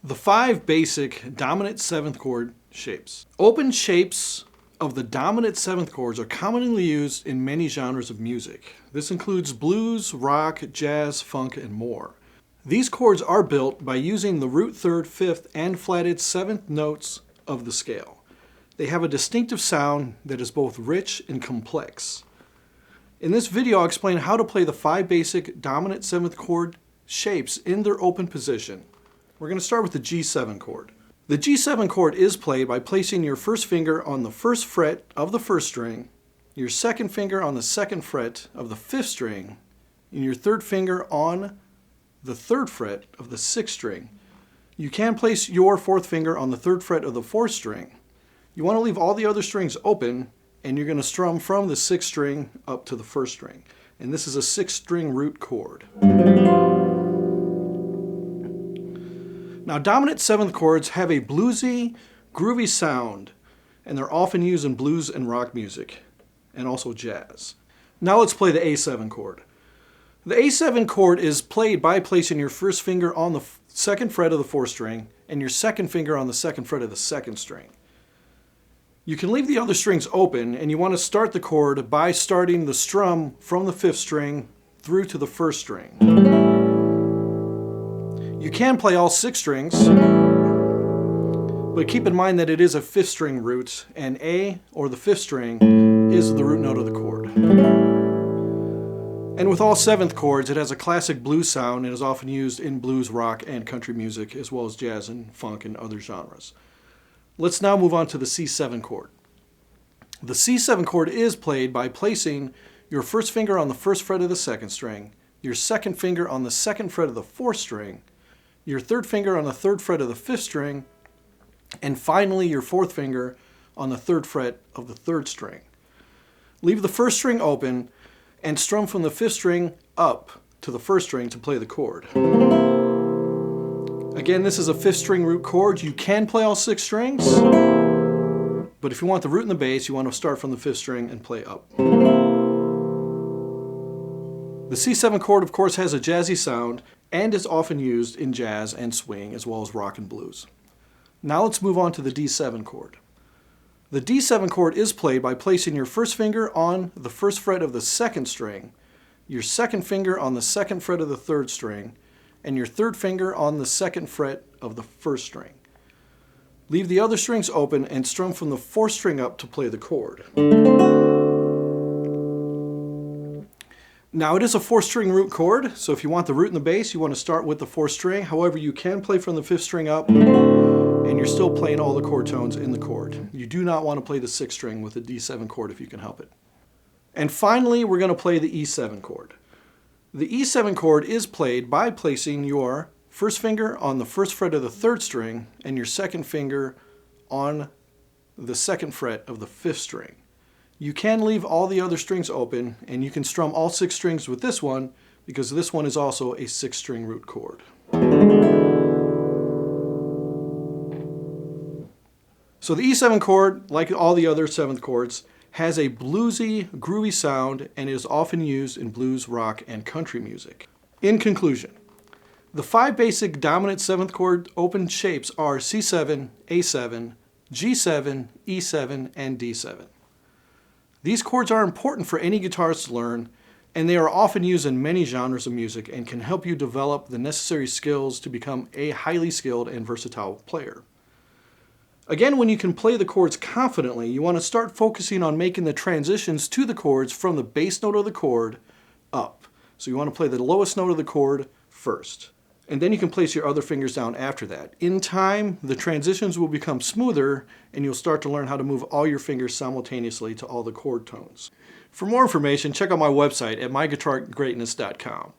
The 5 basic dominant 7th chord shapes. Open shapes of the dominant 7th chords are commonly used in many genres of music. This includes blues, rock, jazz, funk, and more. These chords are built by using the root 3rd, 5th, and flatted 7th notes of the scale. They have a distinctive sound that is both rich and complex. In this video, I'll explain how to play the 5 basic dominant 7th chord shapes in their open position. We're going to start with the G7 chord. The G7 chord is played by placing your first finger on the 1st fret of the 1st string, your 2nd finger on the 2nd fret of the 5th string, and your 3rd finger on the 3rd fret of the 6th string. You can place your 4th finger on the 3rd fret of the 4th string. You want to leave all the other strings open, and you're going to strum from the 6th string up to the 1st string. And this is a 6-string root chord. Now, dominant 7th chords have a bluesy, groovy sound, and they're often used in blues and rock music, and also jazz. Now let's play the A7 chord. The A7 chord is played by placing your first finger on the 2nd fret of the 4th string, and your 2nd finger on the 2nd fret of the 2nd string. You can leave the other strings open, and you want to start the chord by starting the strum from the 5th string through to the 1st string. You can play all 6 strings, but keep in mind that it is a 5th string root, and A, or the 5th string, is the root note of the chord. And with all 7th chords, it has a classic blues sound and is often used in blues, rock, and country music, as well as jazz and funk and other genres. Let's now move on to the C7 chord. The C7 chord is played by placing your first finger on the 1st fret of the 2nd string, your 2nd finger on the 2nd fret of the 4th string, your 3rd finger on the 3rd fret of the 5th string, and finally your 4th finger on the 3rd fret of the 3rd string. Leave the 1st string open and strum from the 5th string up to the 1st string to play the chord. Again, this is a 5th string root chord. You can play all 6 strings, but if you want the root and the bass, you want to start from the 5th string and play up. The C7 chord, of course, has a jazzy sound and is often used in jazz and swing, as well as rock and blues. Now let's move on to the D7 chord. The D7 chord is played by placing your first finger on the 1st fret of the 2nd string, your 2nd finger on the 2nd fret of the 3rd string, and your 3rd finger on the 2nd fret of the 1st string. Leave the other strings open and strum from the 4th string up to play the chord. Now, it is a 4-string root chord, so if you want the root and the bass, you want to start with the 4th string. However, you can play from the 5th string up, and you're still playing all the chord tones in the chord. You do not want to play the 6th string with the D7 chord if you can help it. And finally, we're going to play the E7 chord. The E7 chord is played by placing your first finger on the 1st fret of the 3rd string and your 2nd finger on the 2nd fret of the 5th string. You can leave all the other strings open, and you can strum all 6 strings with this one because this one is also a 6-string root chord. So the E7 chord, like all the other 7th chords, has a bluesy, groovy sound and is often used in blues, rock, and country music. In conclusion, the 5 basic dominant 7th chord open shapes are C7, A7, G7, E7, and D7. These chords are important for any guitarist to learn, and they are often used in many genres of music and can help you develop the necessary skills to become a highly skilled and versatile player. Again, when you can play the chords confidently, you want to start focusing on making the transitions to the chords from the bass note of the chord up. So you want to play the lowest note of the chord first, and then you can place your other fingers down after that. In time, the transitions will become smoother, and you'll start to learn how to move all your fingers simultaneously to all the chord tones. For more information, check out my website at myguitargreatness.com.